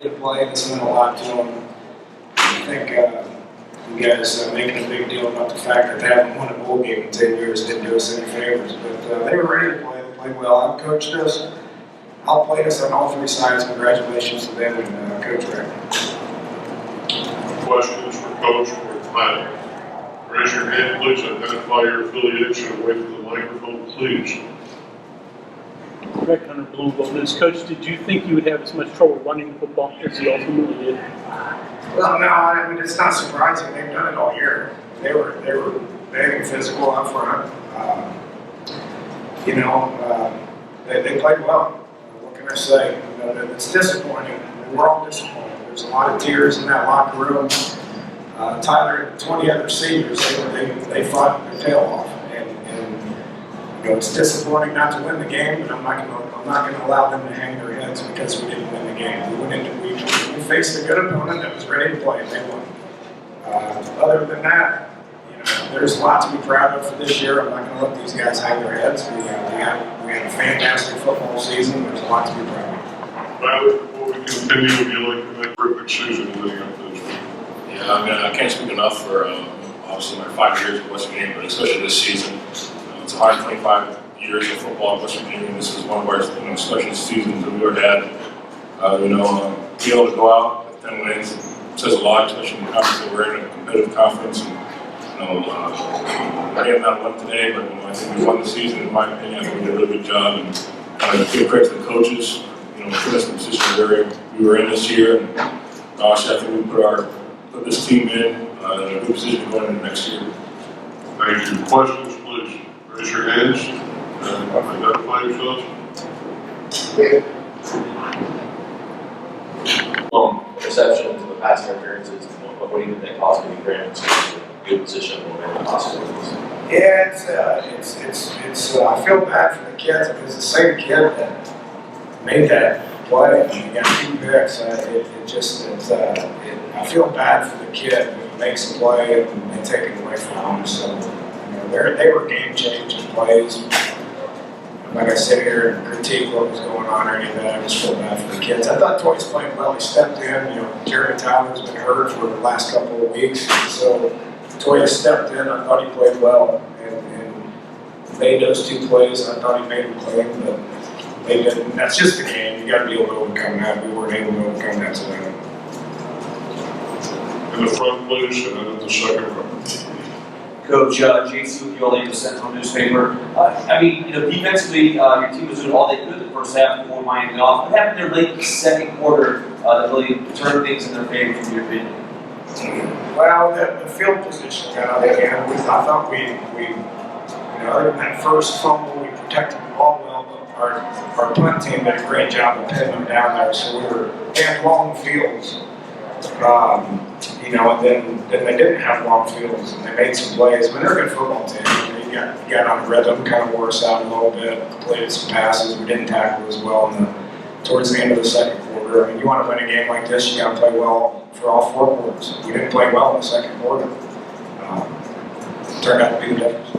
to play. This meant a lot to them. I think you guys making a big deal about the fact that they haven't won a bowl game in 10 years didn't do us any favors. But they were ready to play. They played well. I've coached us. Outplayed us on all three sides. Congratulations to them and Coach Rick. Questions for Coach or Matt? Raise your hand, please. Identify your affiliation and wait for the microphone, please. Rick Hunter, Blue Goldens. Coach, did you think you would have as much trouble running the football as you ultimately did? Well, no, I mean, it's not surprising. They've done it all year. They were big, physical up front. They played well. What can I say? It's disappointing. We're all disappointed. There's a lot of tears in that locker room. Tyler and 20 other seniors, they fought their tail off. It's disappointing not to win the game, but I'm not going to allow them to hang their heads because we didn't win the game. We faced a good opponent that was ready to play, and they won. Other than that, there's a lot to be proud of for this year. I'm not going to let these guys hang their heads. We had a fantastic football season. There's a lot to be proud of. Tyler, before we continue, would you like to make a perfect season leading up to this week? Yeah, I mean, I can't speak enough for obviously my 5 years at West Virginia, but especially this season. It's 125 years of football in West Virginia, and this is one of our special seasons that we've ever had. Being able to go out with 10 wins says a lot, especially in the conference that we're in, a competitive conference. And, I have not won today, but I think we won the season. In my opinion, I think we did a really good job, and give credit to the coaches. Put us in the position where we were in this year, and I think we put this team in a good position going into next year. Thank you. Questions, please. Raise your hands and identify yourselves. Perceptions of the past appearances, what do you think possibly Grant's in a good position or maybe possibilities? Yeah, I feel bad for the kids because the same kid that made that play, he got 2 picks. I feel bad for the kid who makes a play and they take it away from him. So, they were game-changing plays. I'm not going to sit here and critique what was going on or any of that. I just feel bad for the kids. I thought Toy's played well. He stepped in. Jeremy Tyler's been hurt for the last couple of weeks. So Toy stepped in. I thought he played well and made those 2 plays. I thought he made them play, but they didn't. That's just the game. You got to be able to overcome that. We weren't able to overcome that today. In the front, please, and then in the second row. Coach, Jason with the Orlando Sentinel newspaper. Defensively, your team was doing all they could the first half before Miami off. What happened there late in the second quarter that really turned things in their favor, from your opinion? Well, the field position got out of hand. I thought we other than that first fumble, we protected the ball well, but our punt team did a great job of pinning them down there. So they had long fields. And then they didn't have long fields, and they made some plays. But they're a good football team. You got on a rhythm, kind of wore us out a little bit, completed some passes. We didn't tackle as well towards the end of the second quarter. I mean, you want to win a game like this, you got to play well for all 4 quarters. We didn't play well in the second quarter. It turned out to be the difference.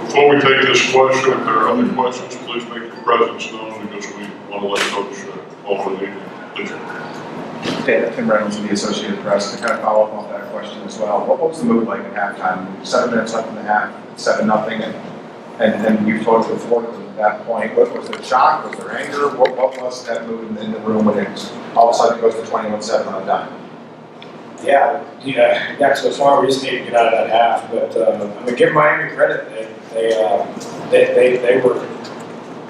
Before we take this question, if there are other questions, please make your presence known because we want to let Coach over the lead. Okay, Tim Reynolds from the Associated Press. To kind of follow up on that question as well, what was the mood like at halftime? 7 minutes left in the half, 7-0, and you've talked to the Florida at that point. Was there shock? Was there anger? What was that mood in the room when all of a sudden it goes to 21-7 on a dime? Yeah, got so far we just need to get out of that half. But I'm gonna give Miami credit.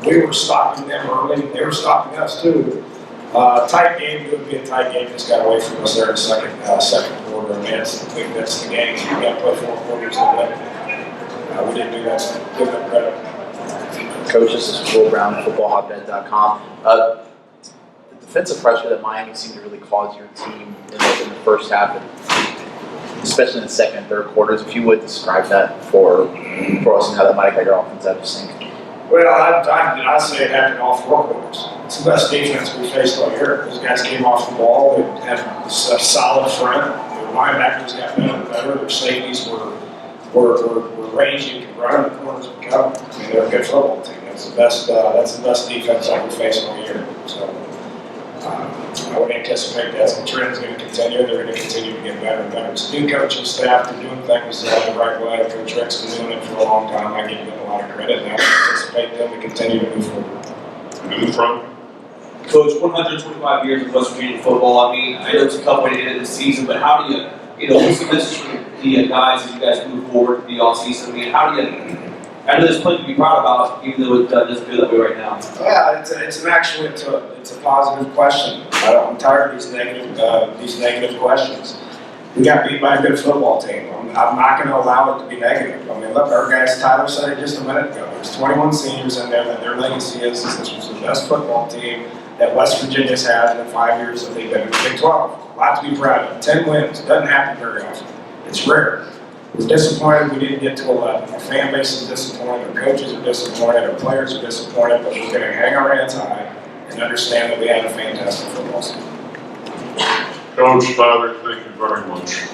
We were stopping them early. They were stopping us too. Tight game, it would be a tight game. Just got away from us there in the second quarter. I mean, that's the game. You got to play 4 quarters to win. We didn't do that. So give them credit. Coach, this is Will Brown, footballhotbed.com. The defensive pressure that Miami seemed to really cause your team in the first half, and especially in the second and third quarters, if you would describe that for us and how that might have got your offense out of sync. Well, I'd say it happened all 4 quarters. It's the best defense we faced all year. Those guys came off the ball. They had a solid front. Their linebackers got better and better. Their safeties were rangy. You could run, the corners would come. I mean, they're a good football team. That's the best defense that we faced all year. So I would anticipate that's the trend is going to continue. They're going to continue to get better and better. It's new coaching staff. They're doing things the right way. Coach Rick's been doing it for a long time. I give him a lot of credit, and I anticipate them to continue to move forward. In the front, Coach, 125 years of West Virginia football. I mean, I know it's a tough way to end the season, but how do you, what's the message for the guys as you guys move forward the offseason? I mean, how do you, I know there's plenty to be proud about, even though it doesn't feel that way right now. Yeah, it's a positive question. I'm tired of these negative questions. We got beat by a good football team. I'm not going to allow it to be negative. I mean, look, our guys, Tyler said it just a minute ago. There's 21 seniors in there that their legacy is this was the best football team that West Virginia's had in the 5 years that they've been in the Big 12. A lot to be proud of. 10 wins. Doesn't happen very often. It's rare. We're disappointed we didn't get to 11. Our fan base is disappointed. Our coaches are disappointed. Our players are disappointed. But we're going to hang our heads high and understand that we have a fantastic football season. Coach Tyler, thank you very much.